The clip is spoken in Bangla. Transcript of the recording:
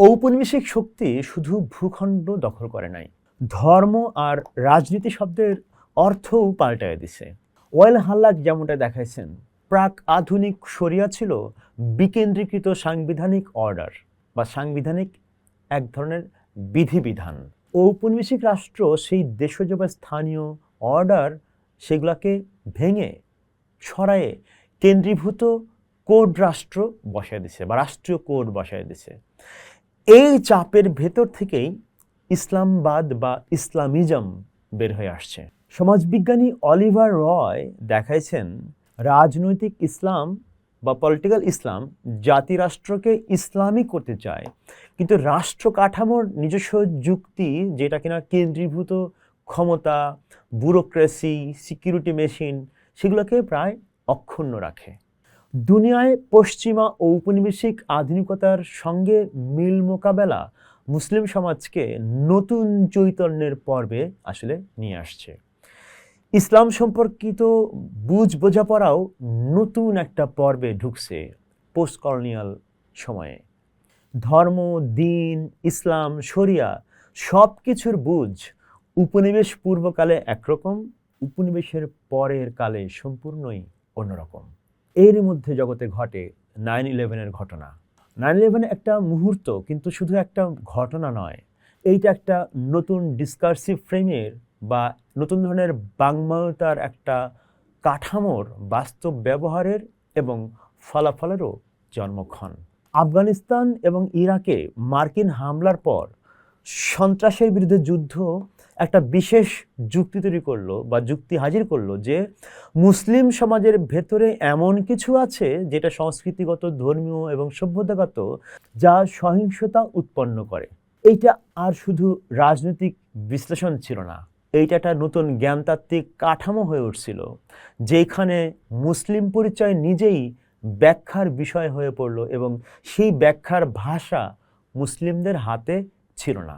ঔপনিবেশিক শক্তি শুধু ভূখণ্ড দখল করে নাই, ধর্ম আর রাজনীতি শব্দের অর্থও পাল্টায় দিছে। ওয়েল হাল্লাক যেমনটা দেখাইছেন, প্রাক আধুনিক শরিয়া ছিল বিকেন্দ্রীকৃত সাংবিধানিক অর্ডার বা সাংবিধানিক এক ধরনের বিধিবিধান। ঔপনিবেশিক রাষ্ট্র সেই দেশজ বা স্থানীয় অর্ডার সেগুলোকে ভেঙে সরায়ে কেন্দ্রীভূত কোড রাষ্ট্র বসায় দিছে বা রাষ্ট্রীয় কোড বসায় দিছে। এই চাপের ভেতর থেকেই ইসলামবাদ বা ইসলামিজম বের হয়ে আসছে। সমাজবিজ্ঞানী অলিভার রয় দেখাইছেন, রাজনৈতিক ইসলাম বা পলিটিক্যাল ইসলাম জাতিরাষ্ট্রকে ইসলামিক করতে চায়, কিন্তু রাষ্ট্র কাঠামোর নিজস্ব যুক্তি, যেটা কিনা কেন্দ্রীভূত ক্ষমতা, ব্যুরোক্রেসি, সিকিউরিটি মেশিন, সেগুলোকে প্রায় অক্ষুণ্ণ রাখে। দুনিয়ায় পশ্চিমা ঔপনিবেশিক আধুনিকতার সঙ্গে মিল মোকাবেলা মুসলিম সমাজকে নতুন চৈতন্যের পর্বে আসলে নিয়ে আসছে। ইসলাম সম্পর্কিত বুঝ বোঝাপড়াও নতুন একটা পর্বে ঢুকছে পোস্ট কলোনিয়াল সময়ে। ধর্ম, দিন, ইসলাম, শরিয়া সব কিছুর বুঝ উপনিবেশ পূর্বকালে একরকম, উপনিবেশের পরের কালে সম্পূর্ণই অন্যরকম। এর মধ্যে জগতে ঘটে 9/11-এর ঘটনা। 9/11 একটা মুহূর্ত, কিন্তু শুধু একটা ঘটনা নয়, এইটা একটা নতুন ডিসকার্সিভ ফ্রেমের বা নতুন ধরনের বাংমায়তার একটা কাঠামোর বাস্তব ব্যবহারের এবং ফলাফলেরও জন্মক্ষণ। আফগানিস্তান এবং ইরাকে মার্কিন হামলার পর সন্ত্রাসের বিরুদ্ধে যুদ্ধ একটা বিশেষ যুক্তি তৈরি করলো বা যুক্তি হাজির করলো যে মুসলিম সমাজের ভেতরে এমন কিছু আছে যেটা সংস্কৃতিগত, ধর্মীয় এবং সভ্যতাগত, যা সহিংসতা উৎপন্ন করে। এইটা আর শুধু রাজনৈতিক বিশ্লেষণ ছিল না, এইটা একটা নতুন জ্ঞানতাত্ত্বিক কাঠামো হয়ে উঠছিল, যেখানে মুসলিম পরিচয় নিজেই ব্যাখ্যার বিষয় হয়ে পড়ল এবং সেই ব্যাখ্যার ভাষা মুসলিমদের হাতে ছিল না।